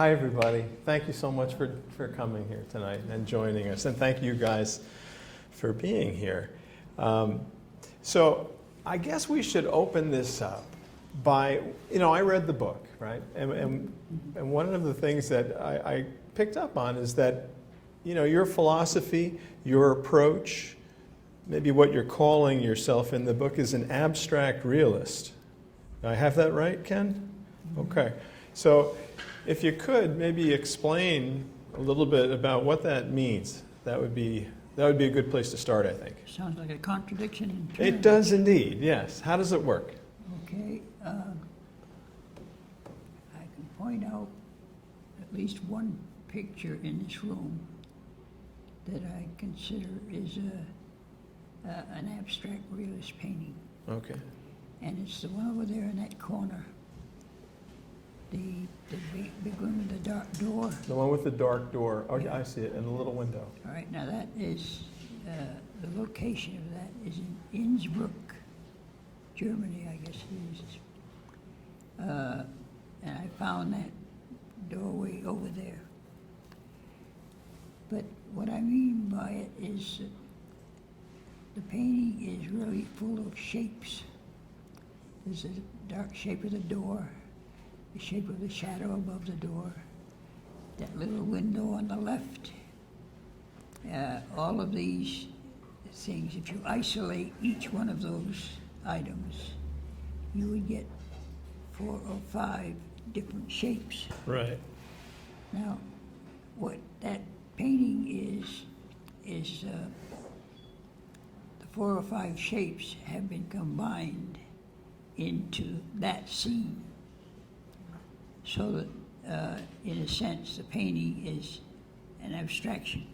Hi, everybody. Thank you so much for coming here tonight and joining us. And thank you guys for being here. So I guess we should open this up by, I read the book, right? And one of the things that I picked up on is that, your philosophy, your approach, maybe what you're calling yourself in the book is an abstract realist. Do I have that right, Ken? Okay. So if you could maybe explain a little bit about what that means, that would be a good place to start, I think. Sounds like a contradiction in terms. It does indeed, yes. How does it work? Okay. I can point out at least one picture in this room that I consider is an abstract realist painting. Okay. And it's the one over there in that corner. The big one with the dark door. The one with the dark door. Oh, yeah, I see it, and the little window. All right, now that is, the location of that is in Innsbruck, Germany, I guess it is. And I found that doorway over there. But what I mean by it is that the painting is really full of shapes. There's the dark shape of the door, the shape of the shadow above the door, that little window on the left. All of these things, if you isolate each one of those items, you would get 4 or 5 different shapes. Right. Now, what that painting is the 4 or 5 shapes have been combined into that scene. So that, in a sense, the painting is an abstraction,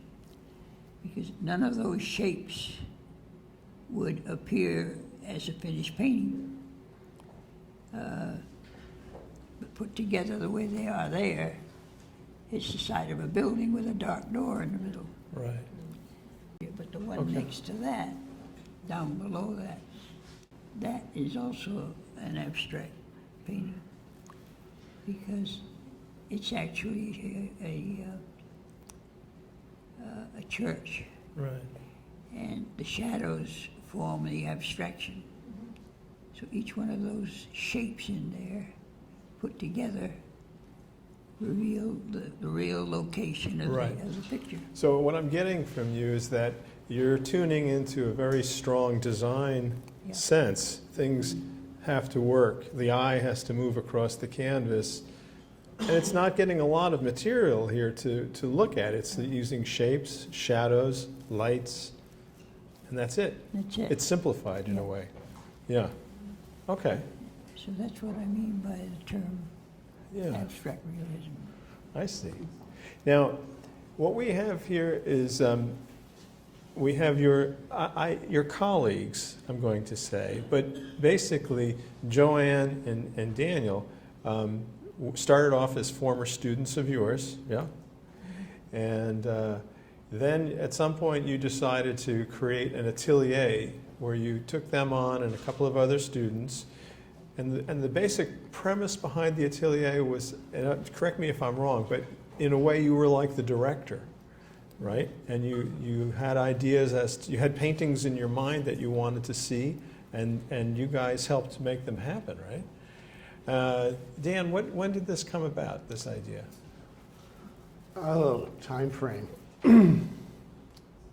because none of those shapes would appear as a finished painting. But put together the way they are there, it's the side of a building with a dark door in the middle. Right. Yeah, but the one next to that, down below that, that is also an abstract painting, because it's actually a church. Right. And the shadows form the abstraction. So each one of those shapes in there, put together, reveal the real location of, Right. of the picture. So what I'm getting from you is that you're tuning into a very strong design sense. Things have to work. The eye has to move across the canvas. And it's not getting a lot of material here to look at. It's using shapes, shadows, lights, and that's it. That's it. It's simplified in a way. Yeah. Okay. So that's what I mean by the term abstract realism. I see. Now, what we have here is we have your colleagues, I'm going to say, but basically Joanne and Daniel started off as former students of yours, yeah? And then at some point you decided to create an atelier where you took them on and a couple of other students. And the basic premise behind the atelier was, and correct me if I'm wrong, but in a way you were like the director, right? And you had ideas you had paintings in your mind that you wanted to see, and you guys helped make them happen, right? Dan, when did this come about, this idea? Oh, time frame.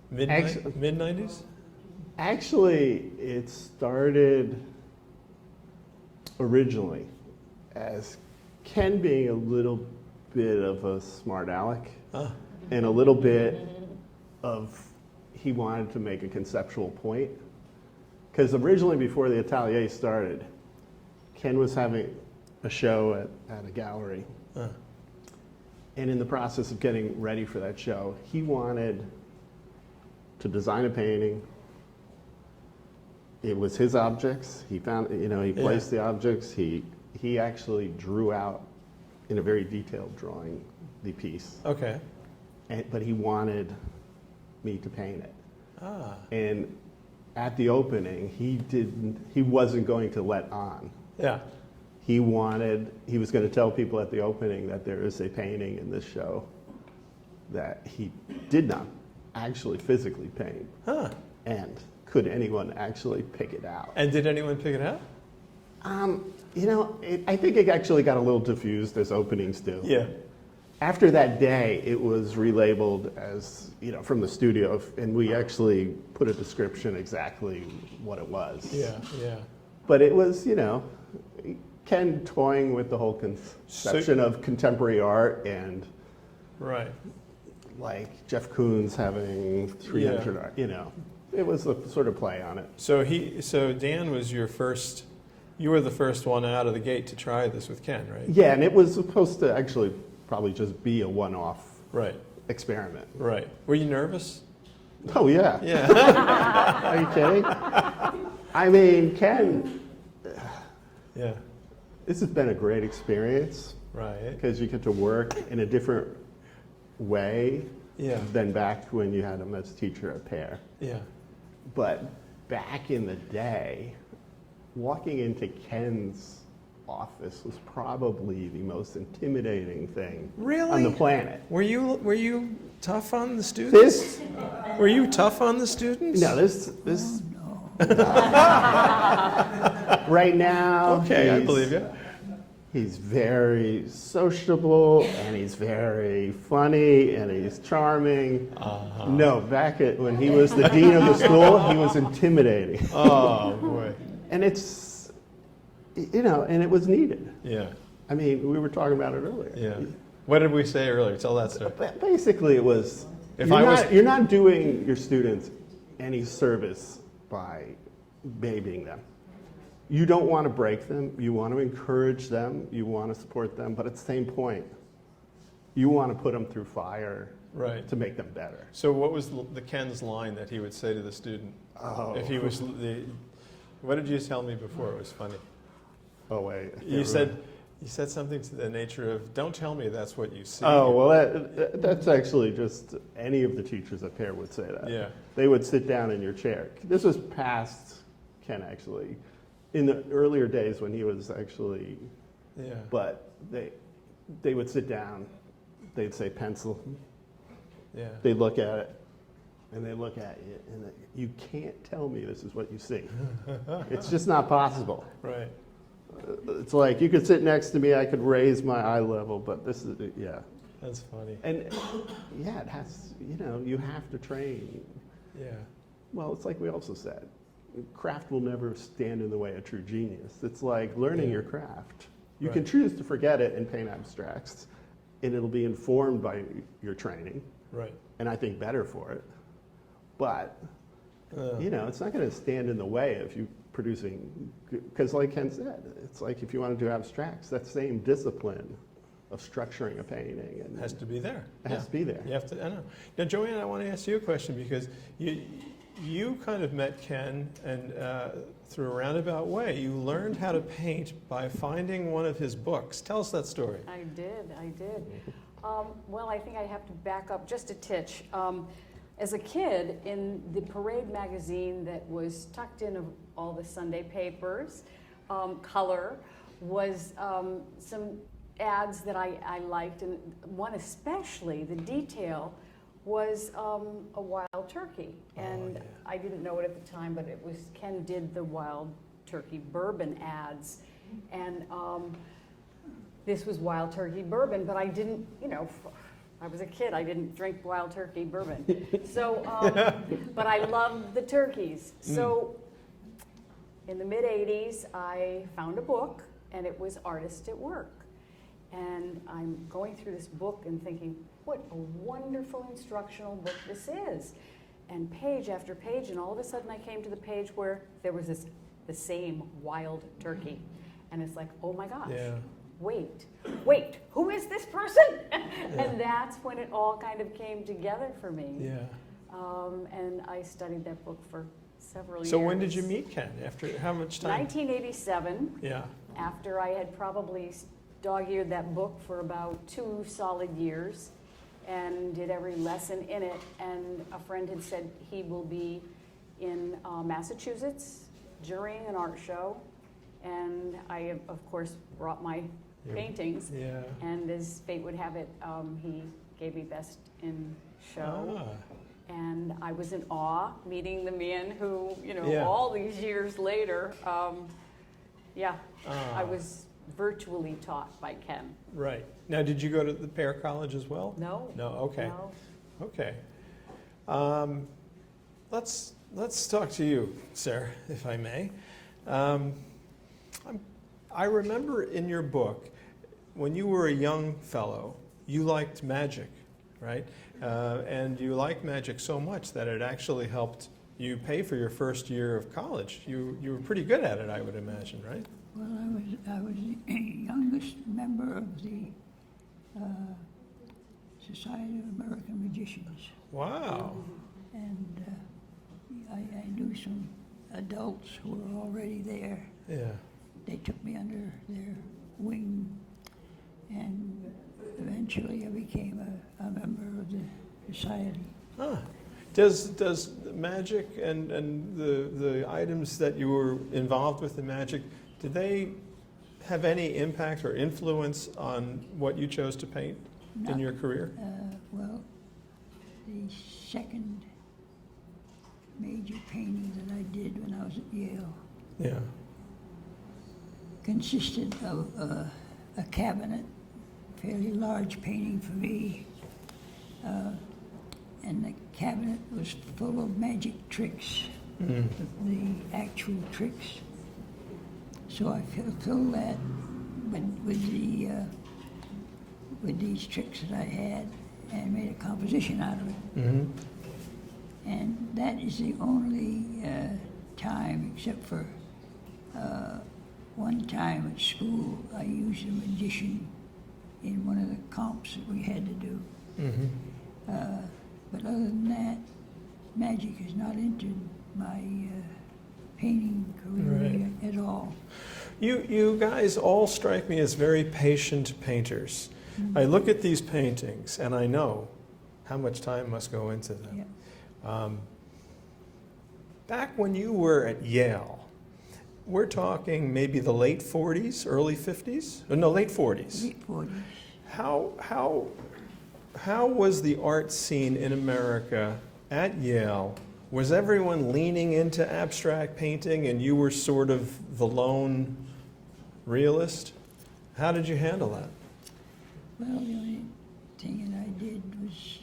Mid-90s? Actually, it started originally as Ken being a little bit of a smart aleck and a little bit of he wanted to make a conceptual point. Because originally, before the atelier started, Ken was having a show at a gallery. And in the process of getting ready for that show, he wanted to design a painting. It was his objects. He found, he placed the objects. He actually drew out, in a very detailed drawing, the piece. Okay. But he wanted me to paint it. And at the opening, he wasn't going to let on. Yeah. he was going to tell people at the opening that there is a painting in this show that he did not actually physically paint. Huh. And could anyone actually pick it out? And did anyone pick it out? I think it actually got a little diffused, as openings do. Yeah. After that day, it was relabeled as, from the studio, and we actually put a description exactly what it was. Yeah, yeah. But it was, Ken toying with the whole conception of contemporary art, and Right. like Jeff Koons having 300 art, it was a sort of play on it. So Dan was you were the first one out of the gate to try this with Ken, right? Yeah, and it was supposed to actually probably just be a one-off Right. experiment. Right. Were you nervous? Oh, yeah. Yeah. Are you kidding? I mean, Ken, Yeah. this has been a great experience Right. because you get to work in a different way Yeah. than back when you had him as teacher at Pear. Yeah. But back in the day, walking into Ken's office was probably the most intimidating thing Really? on the planet. Were you tough on the students? Were you tough on the students? No, this right now. Okay, I believe you. He's very sociable, and he's very funny, and he's charming. Uh-huh. No, when he was the dean of the school, he was intimidating. Oh boy. And it's, and it was needed. Yeah. I mean, we were talking about it earlier. Yeah. What did we say earlier? Tell that story. But basically, it was, If you're not doing your students any service by babying them. You don't want to break them. You want to encourage them. You want to support them. But at the same point, you want to put them through fire Right. to make them better. So what was the Ken's line that he would say to the student? Oh. If he was what did you tell me before? It was funny. Oh, wait. I can't You remember. said something to the nature of, don't tell me that's what you see. Oh, well, that's actually just any of the teachers at Pear would say that. Yeah. They would sit down in your chair. This was past Ken, actually. In the earlier days when he was actually, Yeah. but they would sit down, they'd say pencil, Yeah. they'd look at it, and they look at you, and you can't tell me this is what you see. It's just not possible. Right. It's like you could sit next to me, I could raise my eye level, but this is, yeah. That's funny. And yeah, it has, you have to train. Yeah. Well, it's like we also said, craft will never stand in the way of true genius. It's like learning your craft. You can Right. choose to forget it and paint abstracts, and it'll be informed by your training, Right. and I think better for it. But, it's not going to stand in the way of you producing, because like Ken said, it's like if you want to do abstracts, that same discipline of structuring a painting and Has to be there. it has to be there. You have to. I know. Now, Joanne, I want to ask you a question because you kind of met Ken and through a roundabout way. You learned how to paint by finding one of his books. Tell us that story. I did. Well, I think I have to back up just a titch. As a kid, in the Parade magazine that was tucked in of all the Sunday papers, color, was some ads that I liked, and one especially, the detail, was a wild turkey. And I didn't know it at the time, but it was Ken did the wild turkey bourbon ads. And this was wild turkey bourbon, but I didn't, I was a kid, I didn't drink wild turkey bourbon. So, but I loved the turkeys. So in the mid-'80s, I found a book, and it was Artist at Work. And I'm going through this book and thinking, what a wonderful instructional book this is. And page after page, and all of a sudden I came to the page where there was the same wild turkey. And it's like, oh my gosh. Yeah. Wait, who is this person? And that's when it all kind of came together for me. Yeah. And I studied that book for several years. So when did you meet Ken? After how much time? 1987, Yeah. after I had probably dog-eared that book for about 2 solid years and did every lesson in it. And a friend had said he will be in Massachusetts during an art show, And I, of course, brought my Your- paintings. Yeah. And as fate would have it, he gave me Best in Show. Ah, And I was in awe meeting the man who, Yeah. all these years later, I ah, was virtually taught by Ken. right. Now, did you go to the Pear College as well? No. No, okay. No. Okay. Let's talk to you, Sarah, if I may. I remember in your book, when you were a young fellow, you liked magic, right? And you liked magic so much that it actually helped you pay for your first year of college. You were pretty good at it, I would imagine, right? Well, I was the youngest member of the Society of American Magicians, Wow. and I knew some adults who were already there. Yeah. They took me under their wing, and eventually I became a member of the society. Huh. Does magic and the items that you were involved with in magic, did they have any impact or influence on what you chose to paint in Not- your career? Well, the second major painting that I did when I was at Yale Yeah. consisted of a cabinet, fairly large painting for me, and the cabinet was full of magic tricks, Mm. the actual tricks. So I filled that with these tricks that I had and made a composition out of it. Mm-hmm. And that is the only time, except for one time at school, I used a magician in one of the comps that we had to do. Mm-hmm. But other than that, magic has not entered my painting career at all. You guys all strike me as very patient painters. I look at these paintings and I know how much time must go into them. Yeah. Back when you were at Yale, we're talking maybe the late 40s, early 50s? No, late 40s. Late 40s. How was the art scene in America at Yale? Was everyone leaning into abstract painting and you were sort of the lone realist? How did you handle that? Well, the only thing that I did was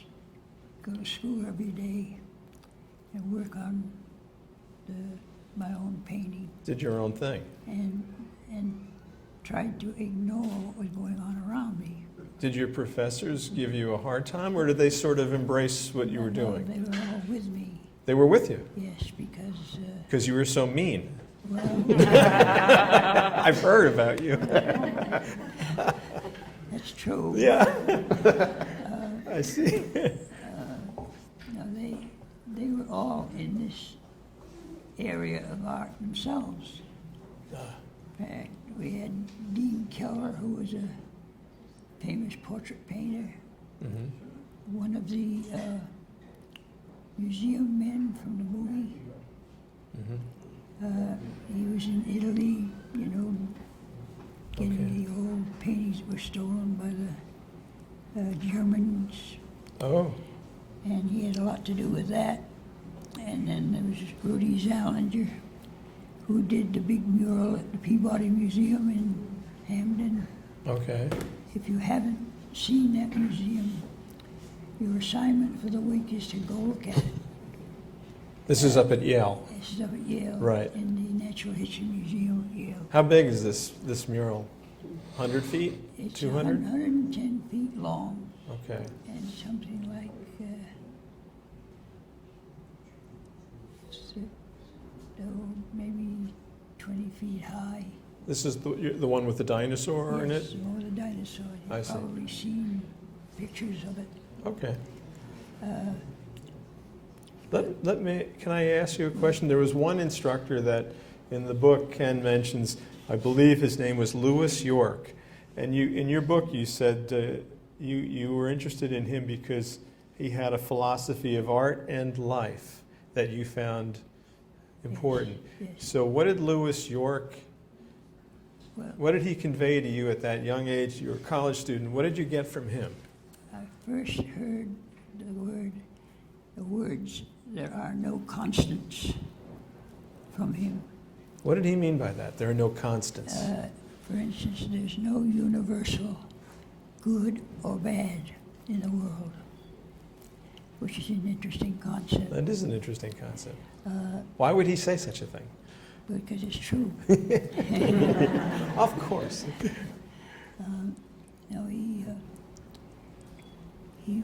go to school every day and work on my own painting, Did your own thing? and tried to ignore what was going on around me. Did your professors give you a hard time or did they sort of embrace what you were No, doing? they were all with me, They were with you yes, because, because you were so mean. well, I've heard about you. that's true. Yeah. I see. No, they were all in this area of art themselves. In fact, we had Dean Keller, who was a famous portrait painter, Mm-hmm. one of the museum men from the movie. Mm-hmm. He was in Italy, getting Okay. the old paintings that were stolen by the Germans, Oh, and he had a lot to do with that. And then there was Rudy Zallinger, who did the big mural at the Peabody Museum in Hamden. okay. If you haven't seen that museum, your assignment for the week is to go look at it. This is up at Yale. This is up at Yale. Right. In the Natural History Museum at Yale. How big is this mural? 100 feet? It's 200? 110 feet long Okay. and something like maybe 20 feet high. This is the one with the dinosaur in Yes, it? the one with the dinosaur. I You've see. probably seen pictures of it. Okay. Can I ask you a question? There was one instructor that in the book Ken mentions, I believe his name was Lewis York. And in your book you said you were interested in him because he had a philosophy of art and life that you found important. Yes. So what did Lewis York Well, What did he convey to you at that young age? You were a college student. What did you get from him? I first heard the words, "There are no constants," from him. What did he mean by that? There are no constants. For instance, there's no universal good or bad in the world, which is an interesting concept. That is an interesting concept. Why would he say such a thing? Because it's true. Of course. No, he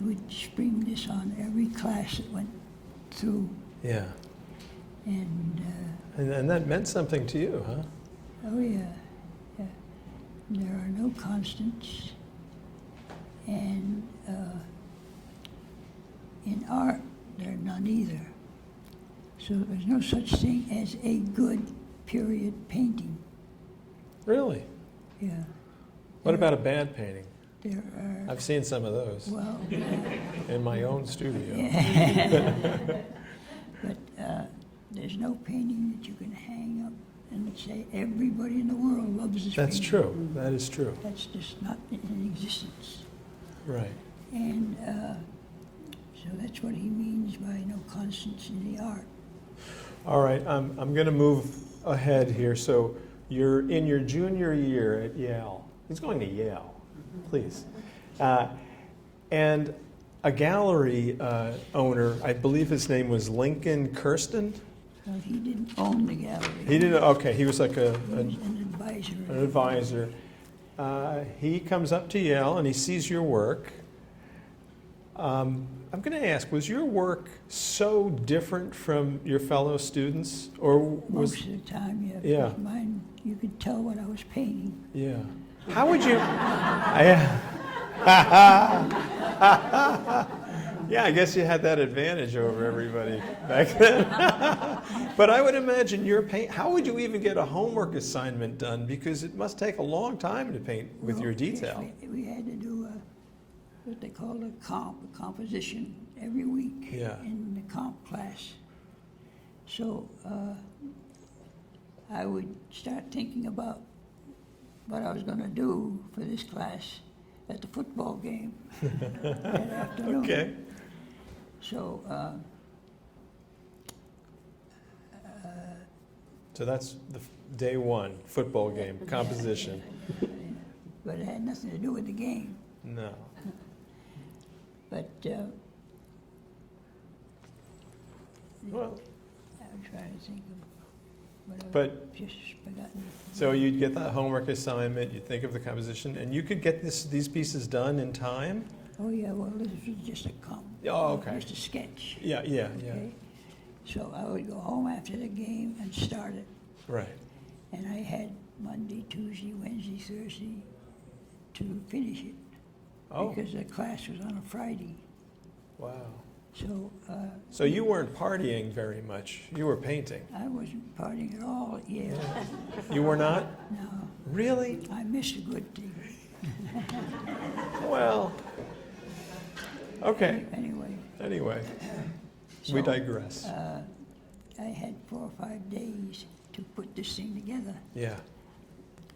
would spring this on every class that went through, Yeah. and And that meant something to you, huh? oh yeah, yeah. There are no constants, and in art there are none either. So there's no such thing as a good period painting. Really? Yeah. What about a bad painting? There are, I've seen some of those well, in my own studio. but there's no painting that you can hang up and say everybody in the world loves this That's painting. true. That is true. That's just not in existence. Right. And so that's what he means by no constants in the art. All right. I'm going to move ahead here. So you're in your junior year at Yale. He's going to Yale. Please. And a gallery owner, I believe his name was Lincoln Kirsten. Well, he didn't own the gallery. He didn't. Okay, he was like He was an advisor. an advisor. He comes up to Yale and he sees your work. I'm going to ask: was your work so different from your fellow students, or was? Most of the time, yeah. Yeah. Because mine, you could tell what I was painting. Yeah. How would you? Yeah, I guess you had that advantage over everybody back then. But I would imagine your paint. How would you even get a homework assignment done? Because it must take a long time to paint with Well, your yes, detail. we had to do what they call a composition every week Yeah. in the comp class. So I would start thinking about what I was going to do for this class at the football game that afternoon. Okay. So So that's the day one football game composition. but it had nothing to do with the game. No. But Well, I'm trying to think of what But- I've just forgotten. so you'd get the homework assignment. You'd think of the composition, and you could get these pieces done in time. Oh yeah, well this was just a Oh, okay. just a sketch. Yeah. Yeah. Okay. So I would go home after the game and start it, Right. and I had Monday, Tuesday, Wednesday, Thursday to finish it Oh. because the class was on a Friday. Wow. So So you weren't partying very much. You were painting. I wasn't partying at all at Yale. You were not? No, Really? I missed a good thing. Well, okay. Anyway, We so, digress. I had 4 or 5 days to put this thing together, Yeah.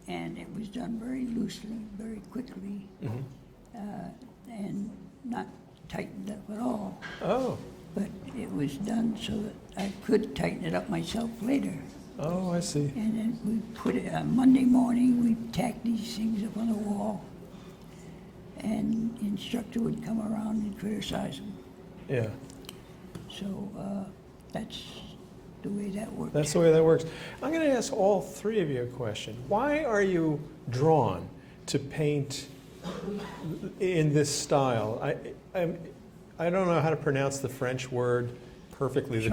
and it was done very loosely, very quickly, and not tightened up at all. Oh. But it was done so that I could tighten it up myself later. Oh, I see. And then we put it on Monday morning, we tacked these things up on the wall, and the instructor would come around and criticize them. Yeah. So that's the way that works. That's the way that works. I'm going to ask all three of you a question. Why are you drawn to paint in this style? I don't know how to pronounce the French word perfectly. The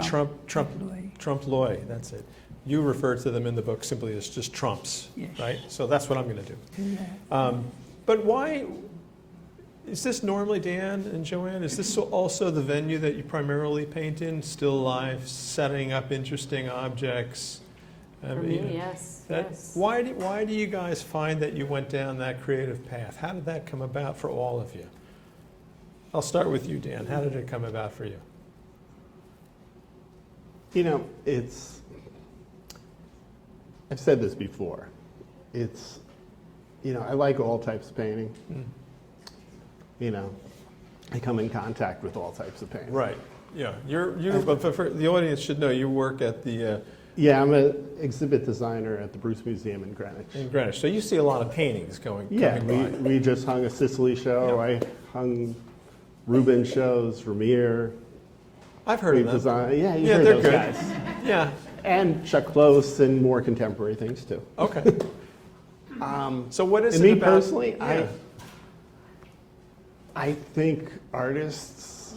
trompe-l'oeil, that's it. You refer to them in the book simply as just trumps, Yes. right? So that's what I'm going to do. Yeah. But why, is this normally, Dan and Joanne, is this also the venue that you primarily paint in, still life, setting up interesting objects? For me, yes, yes. Why do you guys find that you went down that creative path? How did that come about for all of you? I'll start with you, Dan. How did it come about for you? You know, I've said this before. it's, you know, I like all types of painting. You know, I come in contact with all types of painting. Right. Yeah. But for the audience should know you work at the Yeah, I'm an exhibit designer at the Bruce Museum in Greenwich. in Greenwich. So you see a lot of paintings coming Yeah, by. we just hung a Sicily show. Yeah. I hung Rubens shows, Vermeer. I've heard We of them. design. Yeah, you Yeah, heard they're those good. guys. Yeah. And Chuck Close and more contemporary things too. Okay. So what is And it me about? personally, Yeah. I think artists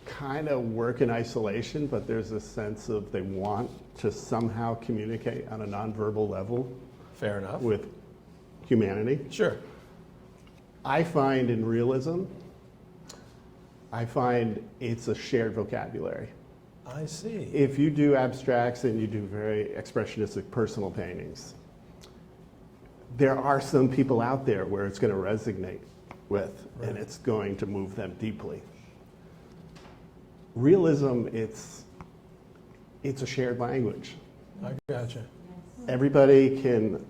kind of work in isolation, but there's a sense of they want to somehow communicate on a nonverbal level Fair enough. with humanity. Sure. I find in realism, I find it's a shared vocabulary. I see. If you do abstracts and you do very expressionistic personal paintings, there are some people out there where it's going to resonate with, and Right. it's going to move them deeply. Realism, it's a shared language. I gotcha. Everybody can,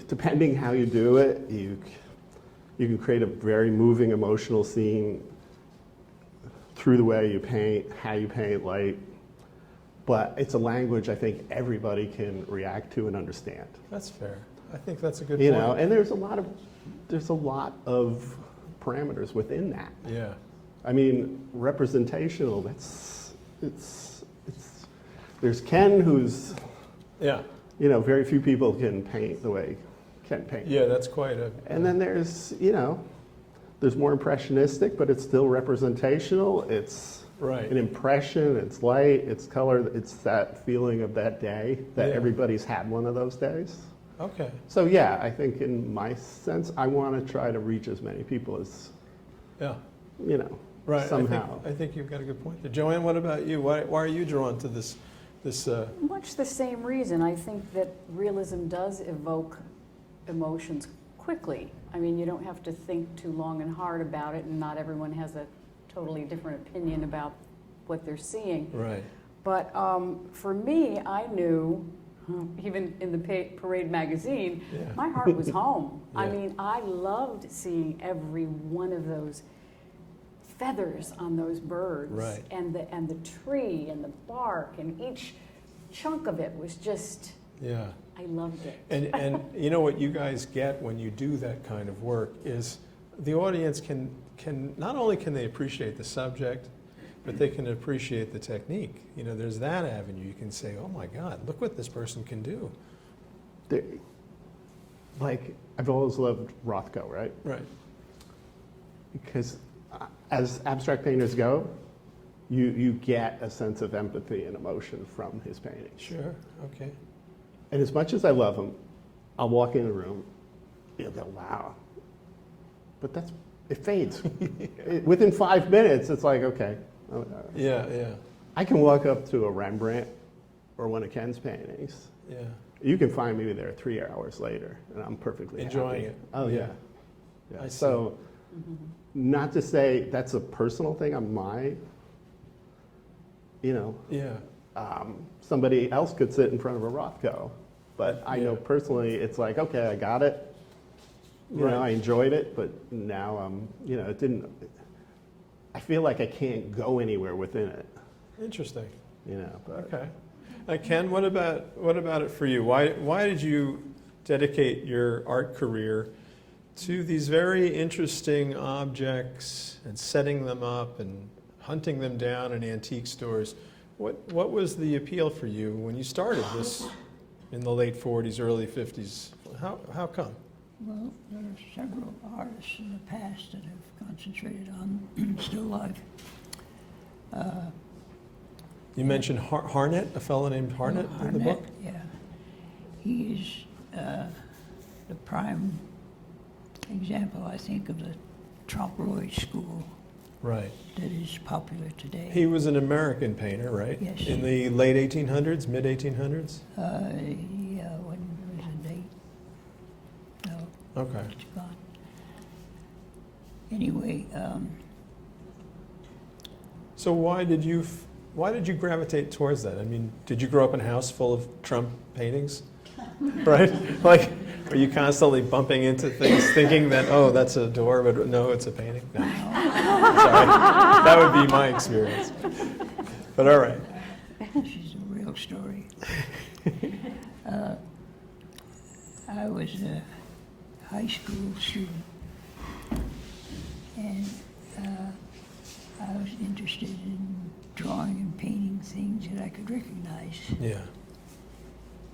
depending how you do it, you can create a very moving emotional scene through the way you paint, how you paint, light. But it's a language I think everybody can react to and understand. That's fair. I think that's a good You point. know, and there's a lot of parameters within that. Yeah. I mean, representational. There's Ken, who's, Yeah. you know, very few people can paint the way Ken paints. Yeah, that's quite a. And then there's, you know, there's more impressionistic, but it's still representational. It's Right. an impression, it's light, it's color, it's that feeling of that day that Yeah. everybody's had one of those days. Okay. So yeah, I think in my sense, I want to try to reach as many people as, Yeah. you know, Right. somehow. I think you've got a good point there. Joanne, what about you? Why are you drawn to this? Much the same reason. I think that realism does evoke emotions quickly. I mean, you don't have to think too long and hard about it, and not everyone has a totally different opinion about what they're seeing. Right. But for me, I knew, even in the Parade magazine, Yeah. my heart was home. I Yeah. mean, I loved seeing every one of those feathers on those birds, Right. and the tree and the bark, and each chunk of it was just, Yeah. I loved it. And you know what you guys get when you do that kind of work is the audience can not only can they appreciate the subject, but they can appreciate the technique. You know, there's that avenue. You can say, oh my God, look what this person can do. There- like, I've always loved Rothko, right? Right. Because as abstract painters go, you get a sense of empathy and emotion from his paintings. Sure. Okay. And as much as I love him, I'll walk in a room, you'll go, wow. But it fades. Within 5 minutes, it's like, okay. Yeah. Yeah. I can walk up to a Rembrandt or one of Ken's paintings. Yeah. You can find me there 3 hours later, and I'm perfectly Enjoying happy. it. Oh, yeah. I see. So, not to say that's a personal thing on my, you know, Yeah. somebody else could sit in front of a Rothko, but I know Yeah. personally it's like, okay, I got it. You know, I Right. enjoyed it, but now you know, it didn't, I feel like I can't go anywhere within it, Interesting. you know. But Okay. Ken, what about it for you? Why did you dedicate your art career to these very interesting objects and setting them up and hunting them down in antique stores? What was the appeal for you when you started this in the late 40s, early 50s? How come? Well, there are several artists in the past that have concentrated on still life. You mentioned Harnett, a fellow named Harnett in the book? Yeah. He is the prime example, I think, of the Trompe-l'oeil school Right. that is popular today. He was an American painter, right? Yes. In the late 1800s, mid 1800s? Yeah, when was the date? No, Okay. it's gone. Anyway, So why did you gravitate towards that? I mean, did you grow up in a house full of Trump paintings? Right? Like, Are you constantly bumping into things, thinking that, oh, that's a door, but no, it's a painting? No. Sorry. That would be my experience. But all right. This is a real story. I was a high school student, and I was interested in drawing and painting things that I could recognize Yeah.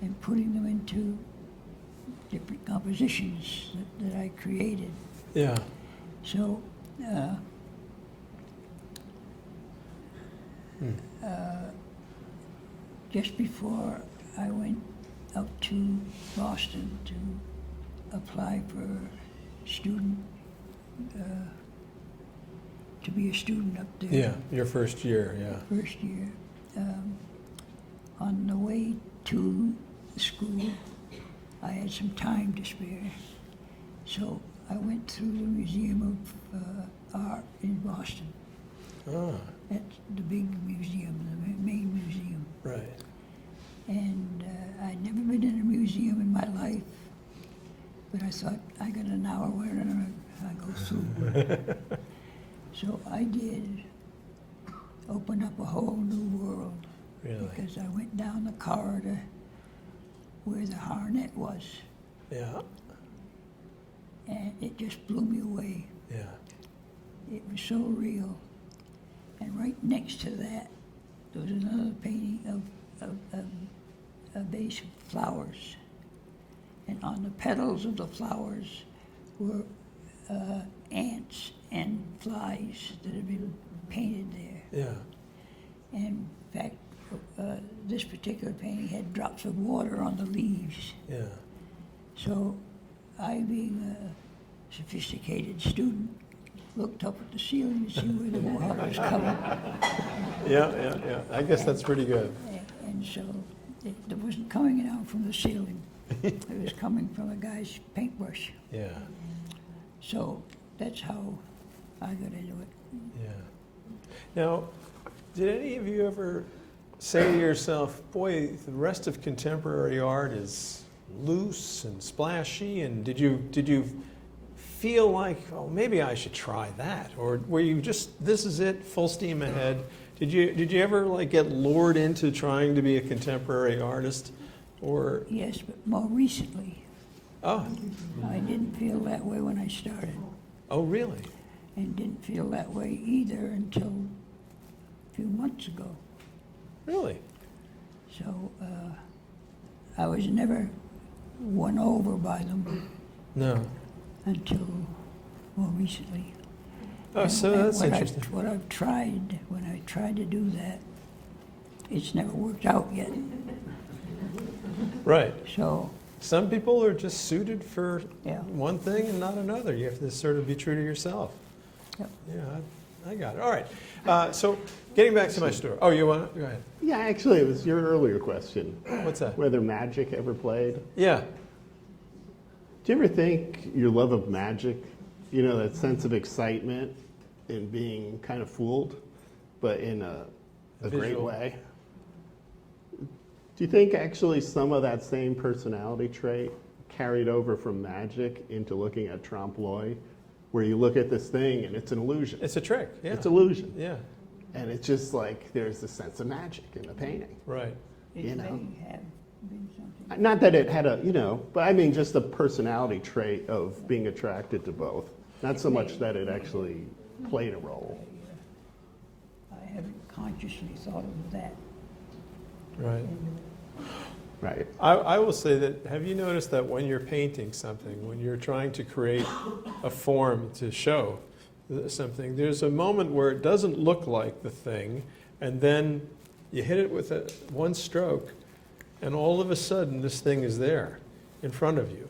and putting them into different compositions that I created. Yeah. So just before I went up to Boston to apply for student, to be a student up there. Yeah. Your first year. Yeah. First year. On the way to the school, I had some time to spare. So I went through the Museum of Art in Boston. Ah. That's the big museum, the main museum. Right. And I'd never been in a museum in my life, but I thought, I got an hour, where don't I go through? So I did. Opened up a whole new world. Really? Because I went down the corridor where the Harnett was, Yeah. and it just blew me away. Yeah. It was so real. And right next to that, there was another painting of a vase of flowers. And on the petals of the flowers were ants and flies that had been painted there. Yeah. And in fact, this particular painting had drops of water on the leaves. Yeah. So I, being a sophisticated student, looked up at the ceiling to see where the water was coming. Yeah. I guess that's pretty good. And so it wasn't coming down from the ceiling. It was coming from a guy's paintbrush. Yeah. So that's how I got into it. Yeah. Now, did any of you ever say to yourself, boy, the rest of contemporary art is loose and splashy, and did you feel like, oh, maybe I should try that? Or were you just, this is it, full steam ahead? Did you ever like get lured into trying to be a contemporary artist? Or Yes, but more recently. oh, I didn't feel that way when I started, oh really? and didn't feel that way either until a few months ago. Really? So I was never won over by them No. until more recently. Oh, so And that's interesting. What I've tried, when I tried to do that, it's never worked out yet. Right. So, Some people are just suited for yeah. one thing and not another. You have to sort of be true to yourself. Yep. Yeah, I got it. All right. So getting back to my story. Oh, you want to? Go ahead. Yeah, actually, it was your earlier question, What's that? whether magic ever played. Yeah. Do you ever think your love of magic, you know, that sense of excitement in being kind of fooled, but in a great Visual. way? Do you think actually some of that same personality trait carried over from magic into looking at trompe l'oeil, where you look at this thing and it's an illusion? It's a trick. Yeah. It's illusion. Yeah. And it's just like there's a sense of magic in the painting. Right. It You know. may have been something. Not that it had a, you know, but I mean just the personality trait of being attracted to both. Not so much that it actually played a role. I haven't consciously thought of that. Right. Right. I will say that, have you noticed that when you're painting something, when you're trying to create a form to show something, there's a moment where it doesn't look like the thing, and then you hit it with one stroke, and all of a sudden this thing is there in front of you.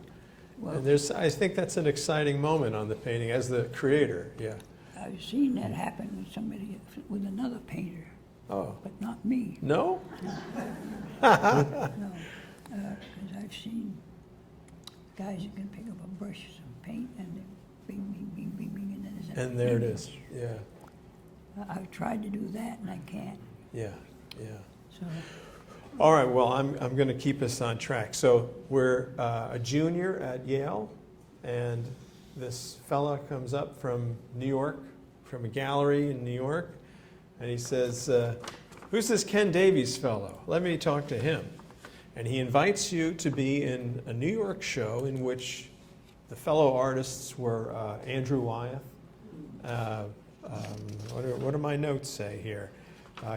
Well, And I think that's an exciting moment on the painting as the creator. Yeah. I've seen that happen with somebody, with another painter, Oh. but not me. No? No, because I've seen guys that can pick up a brush, some paint, and then bing, bing, bing, bing, bing, and then there's an And there it image. is. Yeah. I've tried to do that, and I can't. Yeah. Yeah. So All right, well, I'm going to keep us on track. So we're a junior at Yale, and this fella comes up from New York, from a gallery in New York, and he says, who's this Ken Davies fellow? Let me talk to him. And he invites you to be in a New York show in which the fellow artists were Andrew Wyeth. What do my notes say here?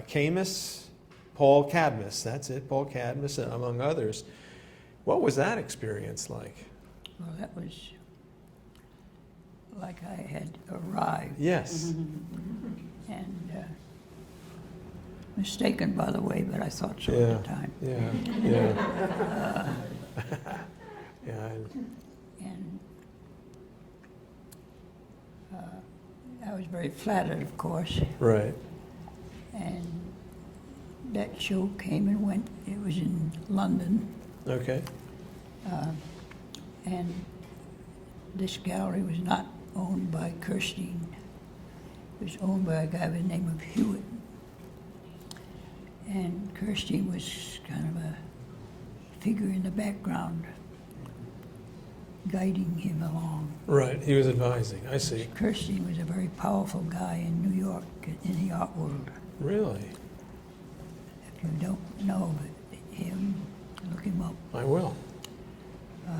Camus, Paul Cadmus, that's it, Paul Cadmus, among others. What was that experience like? Well, that was like I had arrived. Yes. And mistaken, by the way, but I thought so at the time. Yeah. Yeah. And I was very flattered, of course. Right. And that show came and went. It was in London. Okay. And this gallery was not owned by Kirstein. It was owned by a guy by the name of Hewitt. And Kirstein was kind of a figure in the background, guiding him along. Right, he was advising, I see. Kirstein was a very powerful guy in New York, in the art world. Really? If you don't know him, look him up. I will.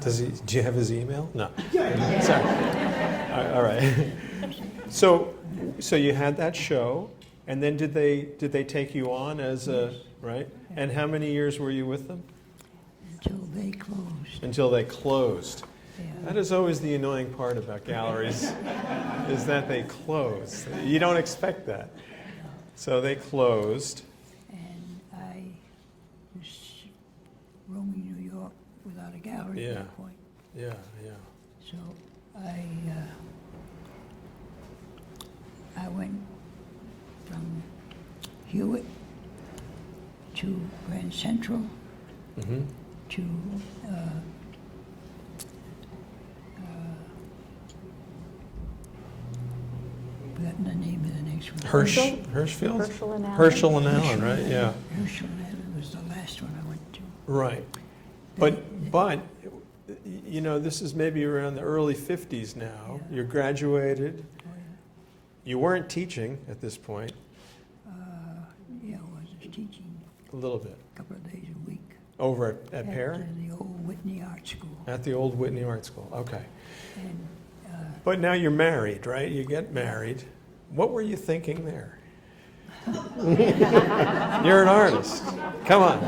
Do you have his email? No. Sorry. All right. So you had that show, and then did they take you on as a, right? And how many years were you with them? Until they closed. Until they closed. Yeah. That is always the annoying part about galleries, is that they close. You don't expect that. So they closed. And I was roaming New York without a gallery at that point. Yeah. So I went from Hewitt to Grand Central Mm-hmm. to forgotten the name of the next one. Hirschfield? Herschel and Allen. Herschel and Allen, right? Yeah. Herschel and Allen was the last one I went to. Right. But you know, this is maybe around the early 50s now. Yeah. You're graduated. Oh, yeah. You weren't teaching at this point. Yeah, I was just teaching A little bit. a couple of days a week. Over at Pear? the old Whitney Art School. At the old Whitney Art School. Okay. And But now you're married, right? You get married. What were you thinking there? You're an artist. Come on.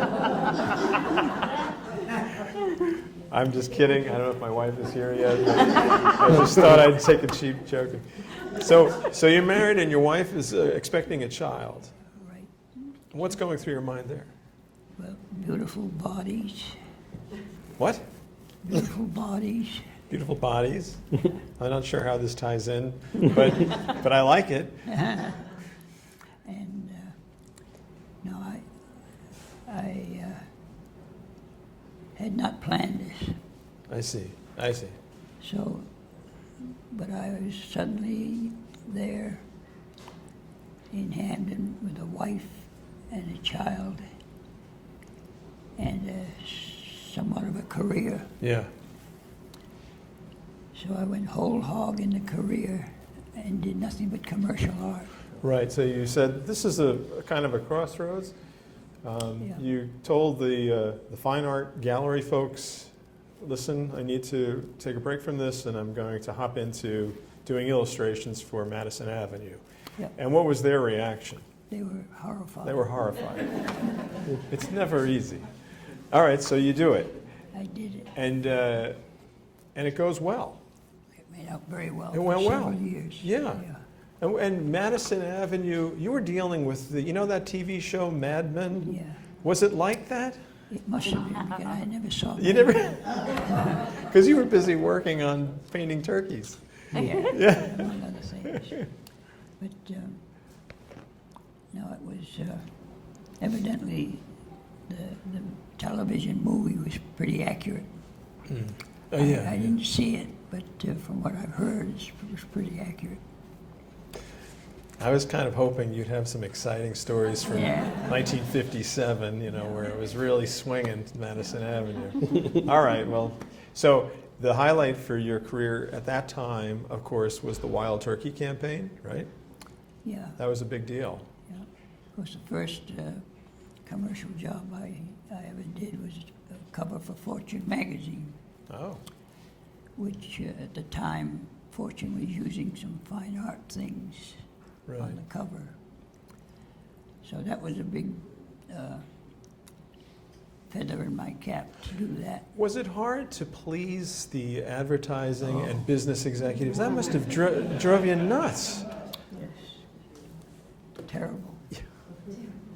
I'm just kidding. I don't know if my wife is here yet. I just thought I'd take a cheap joke. So you're married and your wife is expecting a child. right, What's going through your mind there? well, beautiful bodies, What? beautiful bodies. Beautiful bodies. I'm not sure how this ties in, but I like it. And no, I had not planned this. I see. So, but I was suddenly there in Hamden with a wife and a child and somewhat of a career. Yeah. So I went whole hog in the career and did nothing but commercial art. Right. So you said this is a kind of a crossroads. Yeah. You told the fine art gallery folks, listen, I need to take a break from this, and I'm going to hop into doing illustrations for Madison Avenue. Yep. And what was their reaction? They were horrified. They were horrified. It's never easy. All right, so you do it, I did it. and it goes well. It went out very well. It went for well. several years. Yeah. And Madison Avenue, you were dealing with that TV show Mad Men? Yeah. Was it like that? It must have been because I never saw You that. never, because you were busy working on painting turkeys. Yeah. Among other things. But no, it was evidently the television movie was pretty accurate. Oh yeah. I didn't see it, but from what I've heard, it was pretty accurate. I was kind of hoping you'd have some exciting stories from Yeah. 1957, you know, where it was really swinging Madison Avenue. All right, well, so the highlight for your career at that time, of course, was the Wild Turkey campaign, right? Yeah, That was a big deal. yeah. Of course, the first commercial job I ever did was a cover for Fortune magazine, Oh, which at the time, Fortune was using some fine art things right. on the cover. So that was a big feather in my cap to do that. Was it hard to please the advertising and business executives? That must have drove you nuts. Yes. Terrible.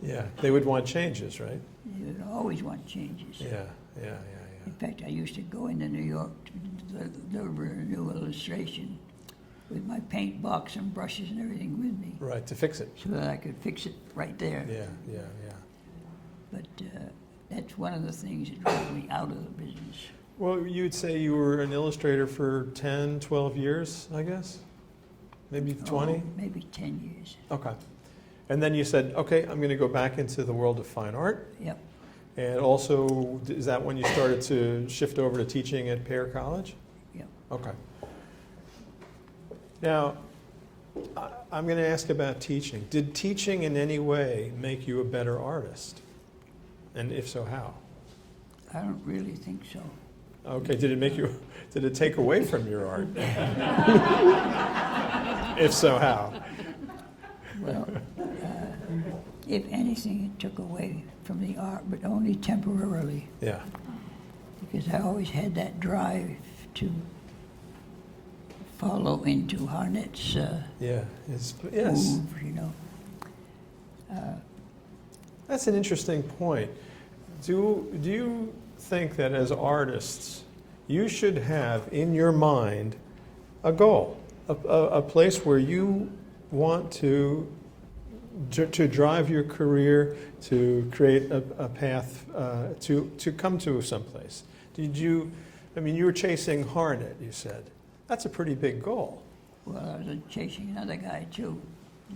Yeah, they would want changes, right? You would always want changes. Yeah. In fact, I used to go into New York to deliver a new illustration with my paint box and brushes and everything with me, Right, to fix it. so that I could fix it right there. Yeah. But that's one of the things that drove me out of the business. Well, you'd say you were an illustrator for 10, 12 years, I guess? Maybe 20? Oh, maybe 10 years. Okay. And then you said, okay, I'm going to go back into the world of fine art. Yep. And also, is that when you started to shift over to teaching at Pear College? Yep. Okay. Now, I'm going to ask about teaching. Did teaching in any way make you a better artist? And if so, how? I don't really think so. Okay, did it take away from your art? If so, how? Well, if anything, it took away from the art, but only temporarily, Yeah. because I always had that drive to follow into Harnett's Yeah. Yes. move, you know. That's an interesting point. Do you think that as artists, you should have in your mind a goal, a place where you want to drive your career, to create a path to come to someplace? You were chasing Harnett, you said. That's a pretty big goal. Well, I was chasing another guy too,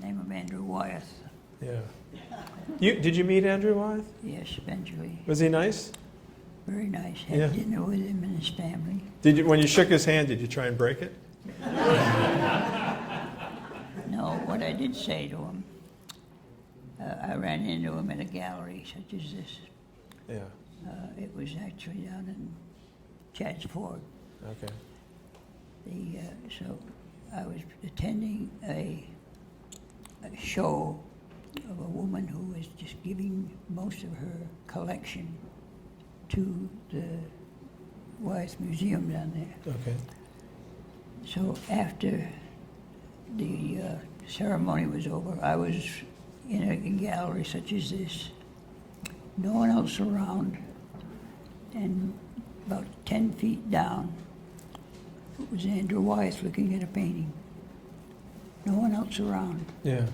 name of Andrew Wyeth. Yeah. Did you meet Andrew Wyeth? Yes, eventually. Was he nice? Very nice. Had Yeah. dinner with him and his family. When you shook his hand, did you try and break it? No, what I did say to him, I ran into him in a gallery such as this. Yeah. It was actually down in Chad's Ford. Okay. So I was attending a show of a woman who was just giving most of her collection to the Wyeth Museum down there. Okay. So after the ceremony was over, I was in a gallery such as this, no one else around, and about 10 feet down, it was Andrew Wyeth looking at a painting. No one else around. Yeah.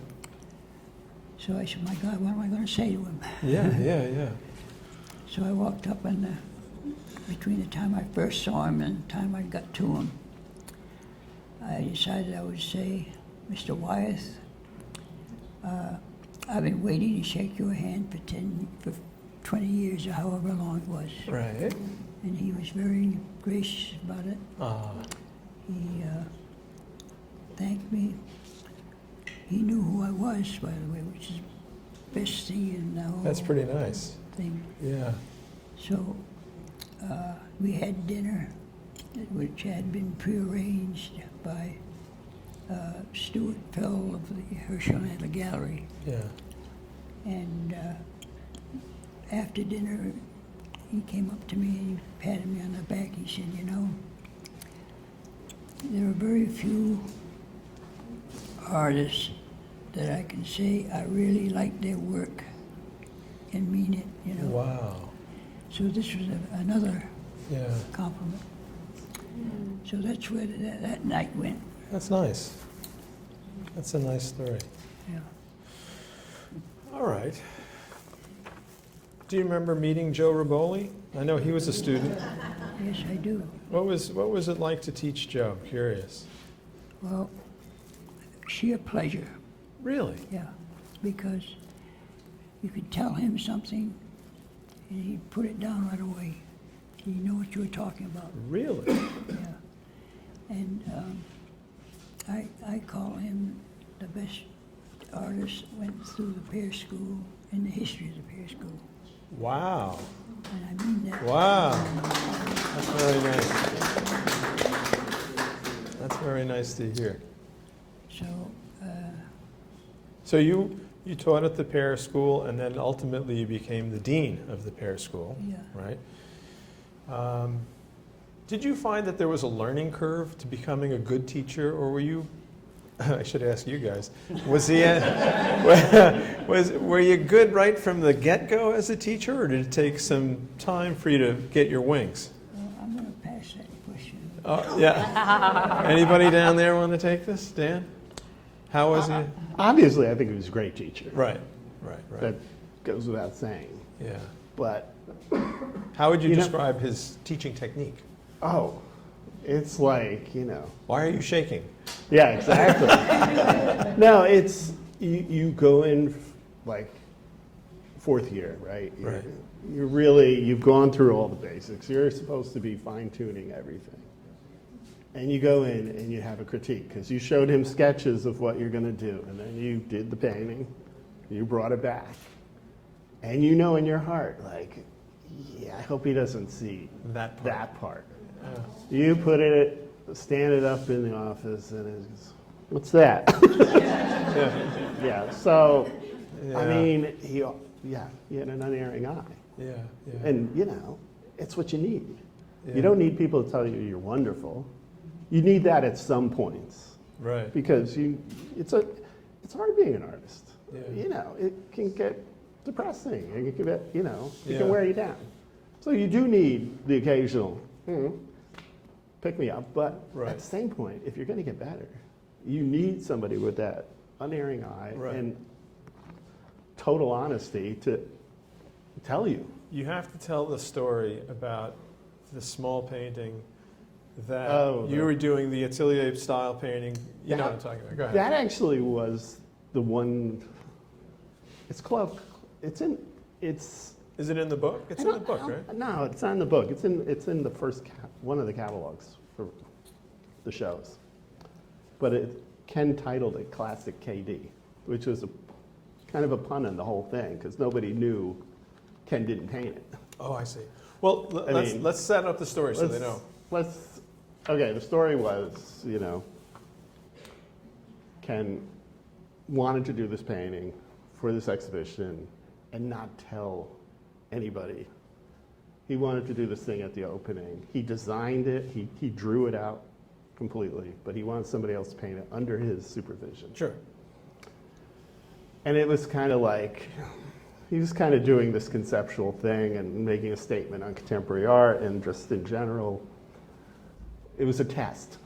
So I said, my God, what am I going to say to him? Yeah. So I walked up, and between the time I first saw him and the time I got to him, I decided I would say, Mr. Wyeth, I've been waiting to shake your hand for 20 years or however long it was. Right. And he was very gracious about it. He thanked me. He knew who I was, by the way, which is the best thing in the whole That's pretty nice. thing. Yeah. So we had dinner, which had been prearranged by Stuart Fell of the Herschel Gallery. Yeah. And after dinner, he came up to me and he patted me on the back. He said, you know, there are very few artists that I can say I really like their work and mean it, you know. Wow. So this was another Yeah. compliment. So that's where that night went. That's nice. That's a nice story. Yeah. All right. Do you remember meeting Joe Reboli? I know he was a student. Yes, I do. What was it like to teach Joe? Curious. Well, sheer pleasure. Really? Yeah, because you could tell him something and he'd put it down right away. He knew what you were talking about. Really? Yeah. And I call him the best artist went through the Pear School in the history of the Pear School. Wow. And I mean that. Wow. That's very nice. That's very nice to hear. So, So you taught at the Pear School, and then ultimately you became the dean of the Pear School, yeah. right? Did you find that there was a learning curve to becoming a good teacher, or were you? I should ask you guys. Was he? Were you good right from the get-go as a teacher, or did it take some time for you to get your wings? Well, I'm going to pass that question. Yeah. Anybody down there want to take this, Dan? How was he? Obviously, I think he was a great teacher. Right. That goes without saying. Yeah. But, How would you You know- describe his teaching technique? oh, it's like, Why are you shaking? yeah, exactly. No, it's, you go in like fourth year, right? Right. You've gone through all the basics. You're supposed to be fine-tuning everything. And you go in and you have a critique, because you showed him sketches of what you're going to do, and then you did the painting, you brought it back. And you know in your heart, like, yeah, I hope he doesn't see That part. that part. Yeah. You stand it up in the office, and it's, what's that? Yeah. Yeah, so, I Yeah. mean, he had an unerring eye. Yeah. And, it's what you need. Yeah. You don't need people to tell you you're wonderful. You need that at some points, Right. because it's hard being an artist. Yeah. It can get depressing. It can get, it Yeah. can wear you down. So you do need the occasional, pick me up. But Right. at the same point, if you're going to get better, you need somebody with that unerring eye Right. and total honesty to tell you. You have to tell the story about the small painting that you the- were doing, the atelier style painting. You know what I'm talking about. Go ahead. That actually was the one. It's close. Is it in the book? It's in the book, right? No, it's not in the book. It's in the first one of the catalogs for the shows. But Ken titled it Classic KD, which was kind of a pun on the whole thing, because nobody knew Ken didn't paint it. Oh, I see. Well, let's set up the story so they know. Okay, the story was, Ken wanted to do this painting for this exhibition and not tell anybody. He wanted to do this thing at the opening. He designed it, he drew it out completely, but he wanted somebody else to paint it under his supervision. Sure. And it was kind of like, he was kind of doing this conceptual thing and making a statement on contemporary art and just in general. It was a test.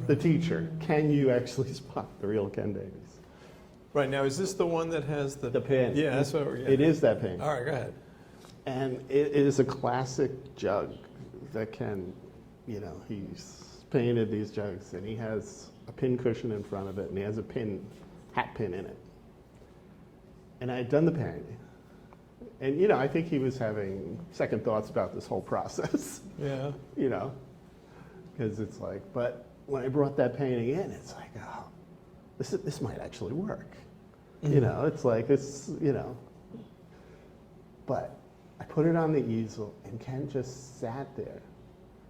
The teacher, can you actually spot the real Ken Davies? Right, now is this the one that has the pin. Yeah, that's what we're getting. It is that pin. All right, go ahead. And it is a classic jug that Ken, he's painted these jugs, and he has a pin cushion in front of it, and he has a hat pin in it. And I had done the painting. And, I think he was having second thoughts about this whole process. Yeah. Because it's like, but when I brought that painting in, it's like, oh, this might actually work. It's like this, But I put it on the easel, and Ken just sat there.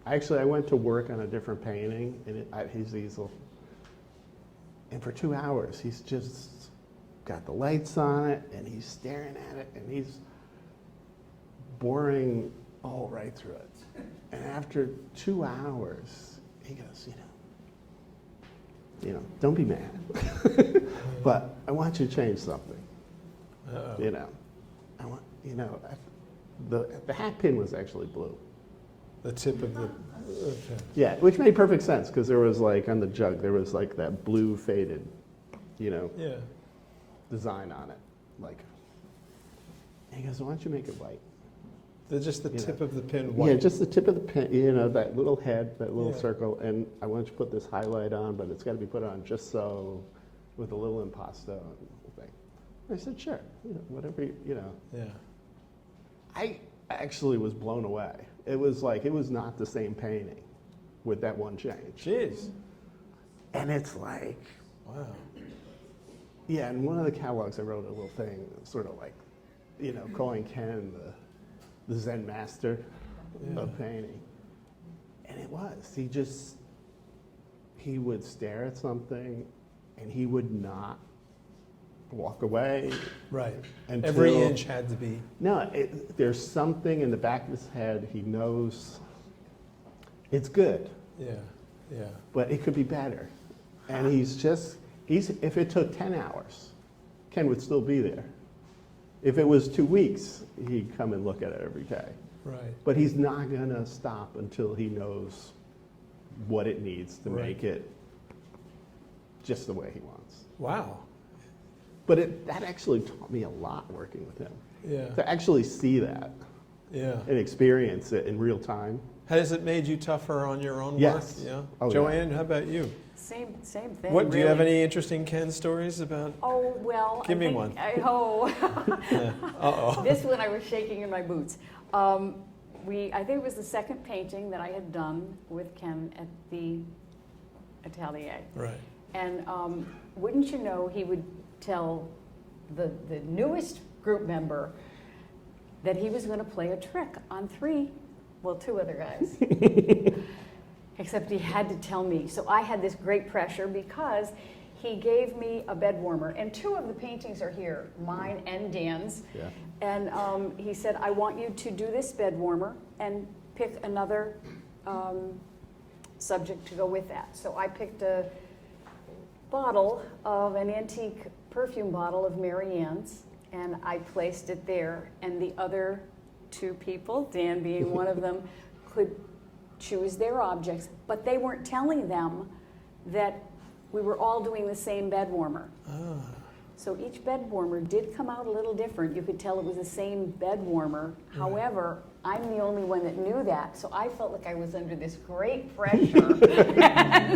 I went to work on a different painting at his easel. And for 2 hours, he's just got the lights on it, and he's staring at it, and he's boring all right through it. And after 2 hours, he goes, don't be mad, but I want you to change something. Uh-oh. I want, the hat pin was actually blue. The tip of the okay. Yeah, which made perfect sense, because there was like, on the jug, there was like that blue faded, Yeah. design on it. Like, and he goes, why don't you make it white? Just the tip of the pin white. Yeah, just the tip of the pin, that little head, that little Yeah. circle, and I want you to put this highlight on, but it's got to be put on just so with a little impasto and the whole thing. I said, sure, whatever, Yeah. I actually was blown away. It was like, it was not the same painting with that one change. Jeez. And it's like, Wow. yeah, in one of the catalogs I wrote a little thing, sort of like, calling Ken the Zen master of painting. And it was, he would stare at something and he would not walk away. Right. Until, Every inch had to be. No, there's something in the back of his head, he knows it's good, Yeah. Yeah. but it could be better. And if it took 10 hours, Ken would still be there. If it was 2 weeks, he'd come and look at it every day. Right. But he's not gonna stop until he knows what it needs to make it just the way he wants. Wow. But that actually taught me a lot working with him. Yeah. To actually see that Yeah. and experience it in real time. Has it made you tougher on your own Yes. work? Yeah. Oh, yeah. Joanne, how about you? Same thing. What do you have really. any interesting Ken stories about? Oh, well. Give I me think, one. Yeah. Uh-oh. This one I was shaking in my boots. I think it was the second painting that I had done with Ken at the atelier. Right. And wouldn't you know, he would tell the newest group member that he was going to play a trick on two other guys. Except he had to tell me. So I had this great pressure because he gave me a bed warmer. And 2 of the paintings are here, mine and Dan's. Yeah. And he said, I want you to do this bed warmer and pick another subject to go with that. So I picked a bottle of an antique perfume bottle of Mary Ann's, and I placed it there. And the other 2 people, Dan being one of them, could choose their objects, but they weren't telling them that we were all doing the same bed warmer. Ah. So each bed warmer did come out a little different. You could tell it was the same bed warmer. Right. However, I'm the only one that knew that, so I felt like I was under this great pressure.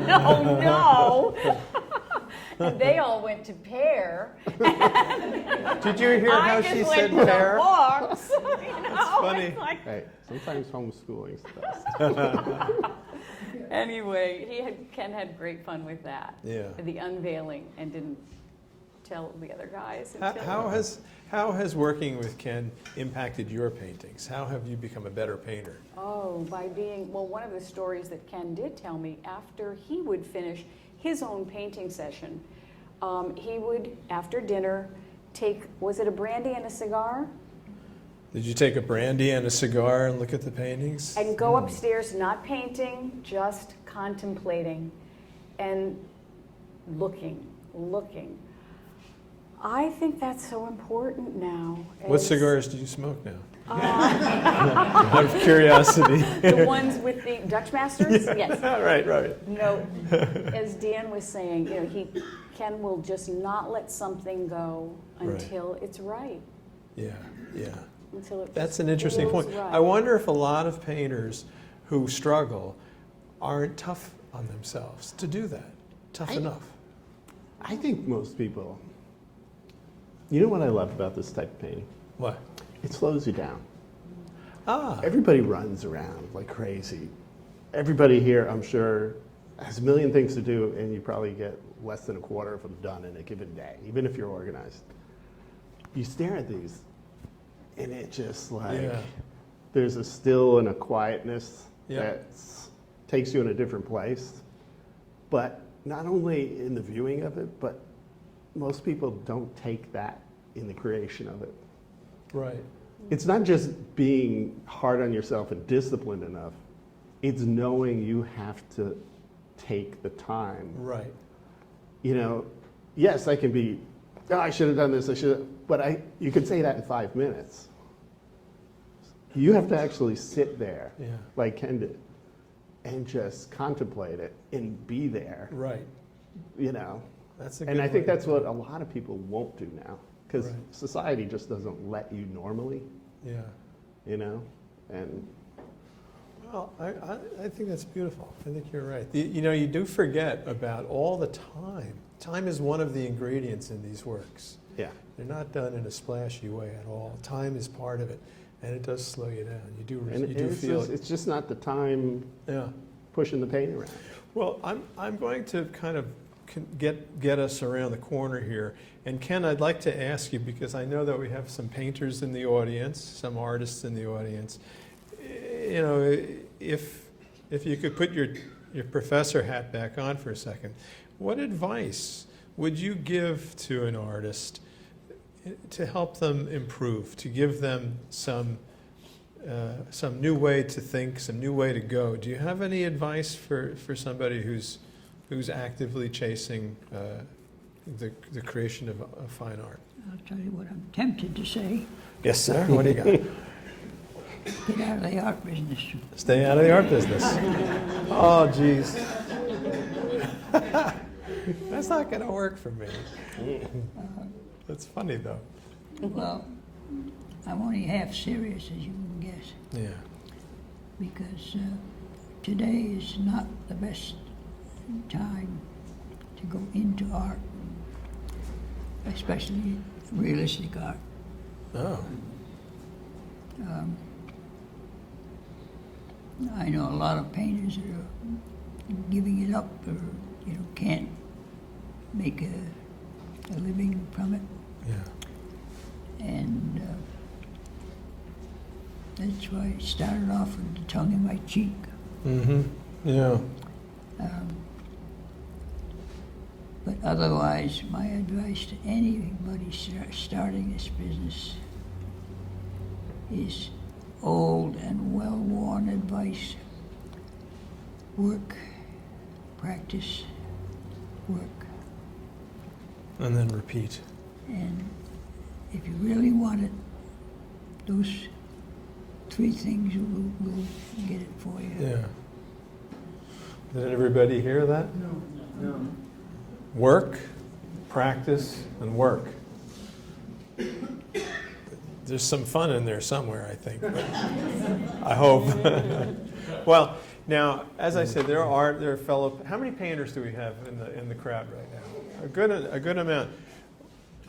No. And they all went to pear. Did you hear how I she just said went pear? to books. That's funny. It's like, Hey, sometimes homeschooling's the best. anyway, Ken had great fun with that. Yeah. The unveiling, and didn't tell the other guys until How has working with Ken impacted your paintings? How have you become a better painter? Oh, by being, well, one of the stories that Ken did tell me, after he would finish his own painting session, he would, after dinner, take, was it a brandy and a cigar? Did you take a brandy and a cigar and look at the paintings? And go upstairs, not painting, just contemplating and looking. I think that's so important now. What cigars do you smoke now? Out of curiosity. The ones with the Dutch Masters? Yes. Right. No, as Dan was saying, Ken will just not let something go until it's right. Yeah. Until it That's an interesting feels point. right. I wonder if a lot of painters who struggle aren't tough on themselves to do that. Tough enough. I think most people, you know what I love about this type of painting? What? It slows you down. Ah. Everybody runs around like crazy. Everybody here, I'm sure, has a million things to do, and you probably get less than a quarter of them done in a given day, even if you're organized. You stare at these, and it just there's a still and a quietness that takes you in a different place. But not only in the viewing of it, but most people don't take that in the creation of it. Right. It's not just being hard on yourself and disciplined enough. It's knowing you have to take the time. Right. Yes, I can be, I should have done this, but you could say that in 5 minutes. You have to actually sit there, like Ken did, and just contemplate it and be there. Right. That's a good And I think way. that's what a lot of people won't do now, because society just doesn't let you normally, Yeah. and Well, I think that's beautiful. I think you're right. You do forget about all the time Time is one of the ingredients in these works. Yeah. They're not done in a splashy way at all. Time is part of it, and it does slow you down. You do feel it. It's just not the time Yeah. pushing the paint around. Well, I'm going to kind of get us around the corner here. And Ken, I'd like to ask you, because I know that we have some painters in the audience, some artists in the audience. You know, if you could put your professor hat back on for a second, what advice would you give to an artist to help them improve, to give them some new way to think, some new way to go? Do you have any advice for somebody who's actively chasing the creation of fine art? I'll tell you what I'm tempted to say. Yes, sir. What do you got? Get out of the art business. Stay out of the art business. Oh, geez. That's not going to work for me. That's funny, though. Well, I'm only half serious, as you can guess, Yeah. because today is not the best time to go into art, especially realistic art. Oh. I know a lot of painters that are giving it up, or can't make a living from it, Yeah. and that's why I started off with the tongue in my cheek. Mm-hmm. Yeah. But otherwise, my advice to anybody starting this business is old and well-worn advice. Work, practice, work. And then repeat. And if you really want it, those three things will get it for you. Yeah. Did everybody hear that? No. Work, practice, and work. There's some fun in there somewhere, I think. But I hope. Well, now, as I said, there are fellow. How many painters do we have in the crowd right now? A good amount.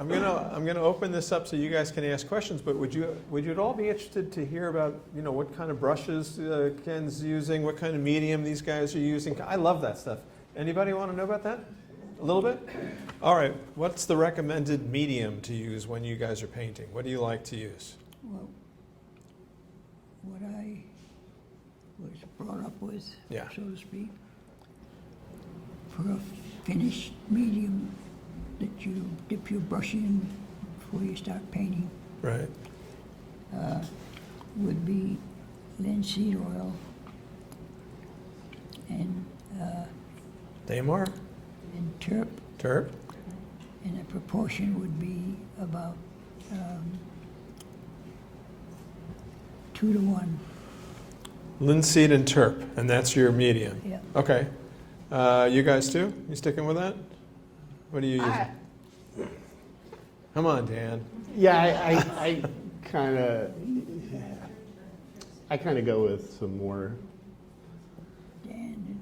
I'm gonna open this up so you guys can ask questions. But would you at all be interested to hear about what kind of brushes Ken's using, what kind of medium these guys are using? I love that stuff. Anybody want to know about that? A little bit? All right. What's the recommended medium to use when you guys are painting? What do you like to use? Well, what I was brought up with, Yeah. so to speak, for a finished medium that you dip your brush in before you start painting, Right. would be linseed oil and Damar? turp, Terp? and the proportion would be about 2 to 1. Linseed and terp, and that's your medium. Yeah. Okay. You guys too? You sticking with that? What are you using? Come on, Dan. Yeah, I kind of go with some more. And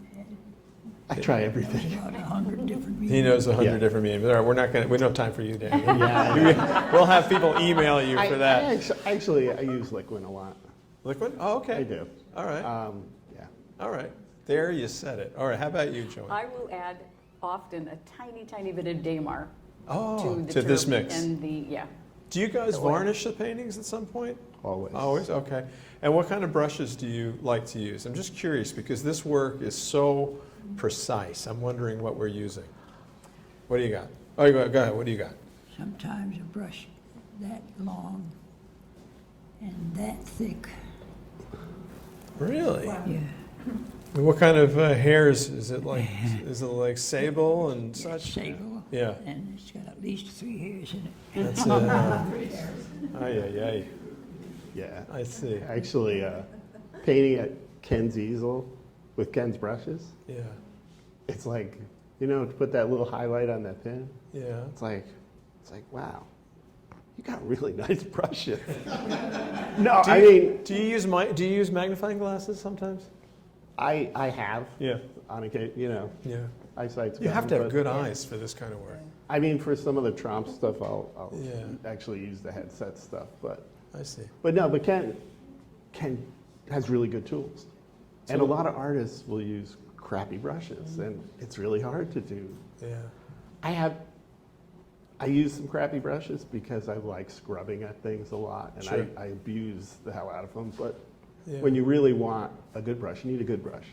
I try everything. about 100 different mediums. He knows 100 Yeah. different mediums. All right, we don't have time for you, Dan. Yeah. We'll have people email you for that. Actually, I use liquid a lot. Liquid? Oh, okay. I do. All right. Yeah. All right. There you said it. All right. How about you, Joanne? I will add often a tiny bit of Damar Oh, to to the this turp mix. and the Do you guys the oil. varnish the paintings at some point? Always. Always? Okay. And what kind of brushes do you like to use? I'm just curious because this work is so precise. I'm wondering what we're using. What do you got? Oh, go ahead. What do you got? Sometimes a brush that long and that thick. Really? Yeah. And what kind of hairs is it like? Is it like sable and such? Sable. Yeah. And it's got at least 3 hairs in it. That's ay. Yeah. I see. Actually, painting at Ken's easel with Ken's brushes, Yeah. it's like, to put that little highlight on that pen. Yeah. It's like, wow, you got really nice brushes. No, Do you use magnifying glasses sometimes? I have Yeah, on occasion, you know, yeah. eyesight's You have to gone, have but- good eyes for this kind of work. I mean, for some of the Trump stuff, I'll Yeah. actually use the headset stuff, but I see. but Ken has really good tools, and a So- lot of artists will use crappy brushes, and it's really hard to do. Yeah. I use some crappy brushes because I like scrubbing at things a lot, and Sure. I abuse the hell out of them. But Yeah. when you really want a good brush, you need a good brush.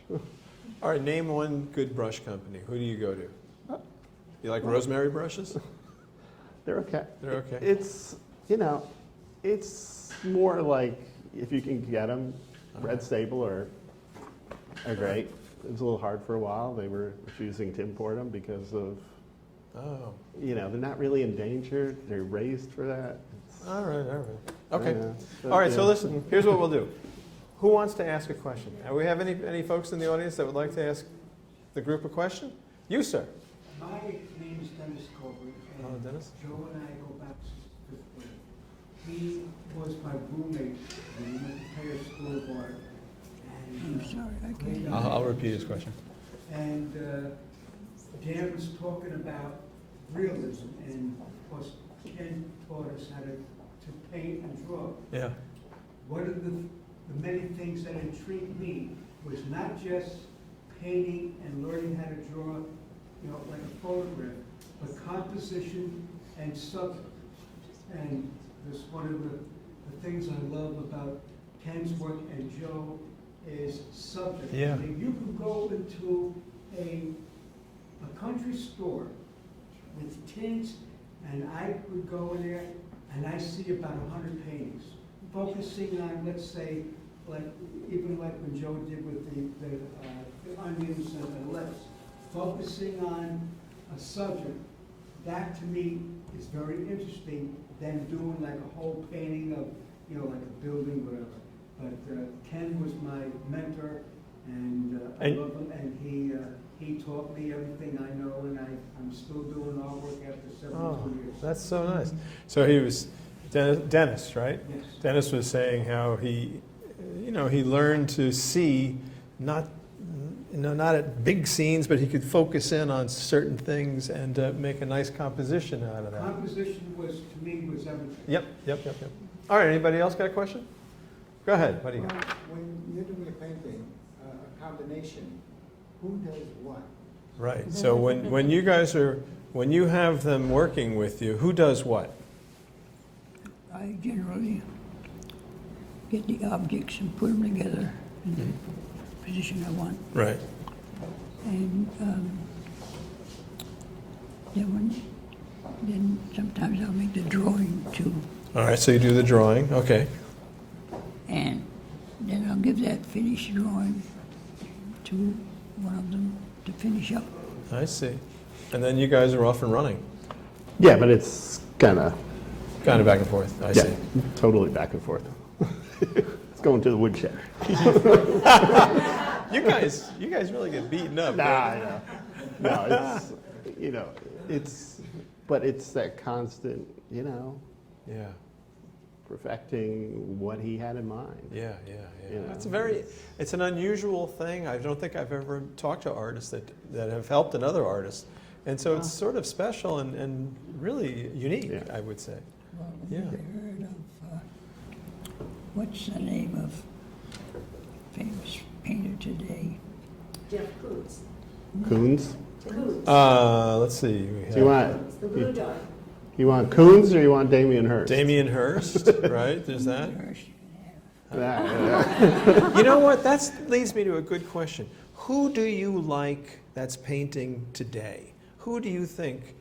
All right, name one good brush company. Who do you go to? You like rosemary brushes? They're okay. They're okay. It's, you know, it's more like if you can get them, Red Sable are great. It was a little hard for a while. They were refusing to import them because of, Oh, you know, they're not really endangered. They're raised for that. all right. Okay. Yeah, but, All right, so yeah. listen, here's what we'll do. Who wants to ask a question? Do we have any folks in the audience that would like to ask the group a question? You, sir. My name is Dennis Colbert, Hello, and Dennis. Joe and I go back since fifth grade. He was my roommate when we went to Payer School of Art. I'm sorry, I can't. I'll repeat his question. And Dan was talking about realism, and of course Ken taught us how to paint and draw. Yeah. One of the many things that intrigued me was not just painting and learning how to draw, you know, like a photograph, but composition and subject. And this one of the things I love about Ken's work and Joe is subject. Yeah. I mean, you could go into a country store with tints, and I would go in there and I see about 100 paintings, focusing on, let's say, like even like when Joe did with the onions and the lettuce, focusing on a subject. That to me is very interesting than doing like a whole painting of, you know, like a building, whatever. But Ken was my mentor, and I And- love him, and he taught me everything I know, and I'm still doing artwork after 72 Oh, years. that's so nice. So he was Dennis, right? Yes. Dennis was saying how he, you know, he learned to see not at big scenes, but he could focus in on certain things and make a nice composition out of that. Composition was, to me, was everything. Yep. All right, anybody else got a question? Go ahead, what do you got? When you're doing a painting, a combination, who does what? Right, so when you have them working with you, who does what? I generally get the objects and put them together in the position I want. Right. And then sometimes I'll make the drawing too. All right, so you do the drawing, okay. And then I'll give that finished drawing to one of them to finish up. I see. And then you guys are off and running, Yeah, but it's kind of kind of back and forth, I see. totally back and forth. It's going to the woodshed. You guys really get beaten up. right? No, it's, you know, but it's that constant, you know, Yeah. perfecting what he had in mind. Yeah. You know. It's an unusual thing. I don't think I've ever talked to artists that have helped another artist. And so it's sort of special and really unique, Yeah. I would say. Well, Yeah. have you heard of, what's the name of famous painter today? Jeff Koons. Coons? Koons. Let's see. We Do you have want It's the blue dog. you want Coons or you want Damien Hirst? Damien Hirst, right? There's that. Hirsch, you can have. Yeah. You know what? That leads me to a good question. Who do you like that's painting today? Who do you think?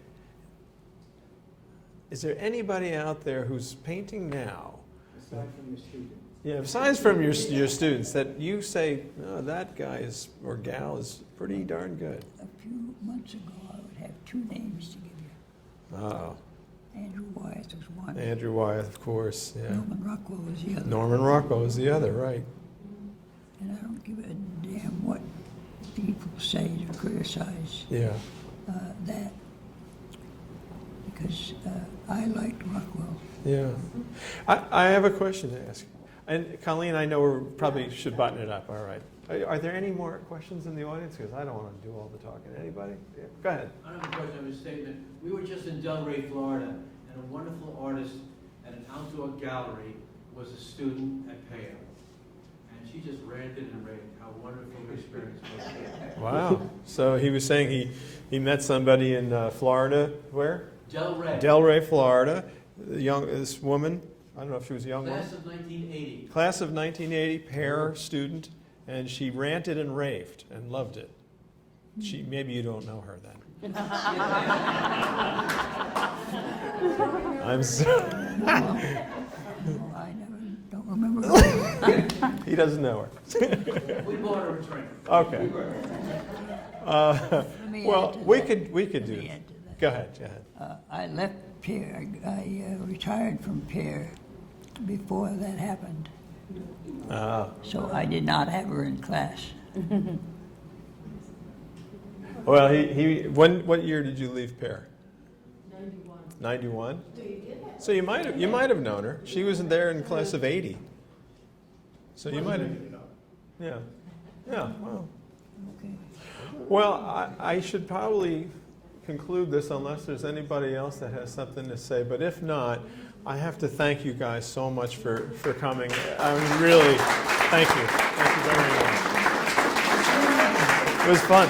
Is there anybody out there who's painting now? Aside from your students? Yeah, besides from your students, that you say, oh, that guy is or gal is pretty darn good. A few months ago, I would have two names to give you. Oh, Andrew Wyeth was one. Andrew Wyeth, of course. Yeah. Norman Rockwell was the other. Norman Rockwell is the other, right? And I don't give a damn what people say to criticize Yeah. that, because I liked Rockwell. Yeah. I have a question to ask. And Colleen, I know we probably should button it up. All right. Are there any more questions in the audience? Because I don't want to do all the talking. Anybody? Yeah, go ahead. I don't have a question, I have a statement. We were just in Delray, Florida, and a wonderful artist at an outdoor gallery was a student at Pear. And she just ranted and raved how wonderful the experience was. Wow. So he was saying he met somebody in Florida. Where? Delray. Delray, Florida. This woman, I don't know if she was a young woman. Class of 1980. Class of 1980, Pear student, and she ranted and raved and loved it. Maybe you don't know her then. I'm sorry. No, I don't remember. her. He doesn't know her. We bought her a drink. Okay. Let me Well, add to we that. could Let do me it. add to that. Go ahead. I left Pear. I retired from Pear before that happened. So I did not have her in class. Well, what year did you leave Pear? 91. 91? So you did have. So you might have known her. She was there in class of 80. So you might have. Yeah. Yeah. Well. Okay. Well, I should probably conclude this unless there's anybody else that has something to say. But if not, I have to thank you guys so much for coming. I mean, really, thank you. Thank you very much. It was fun.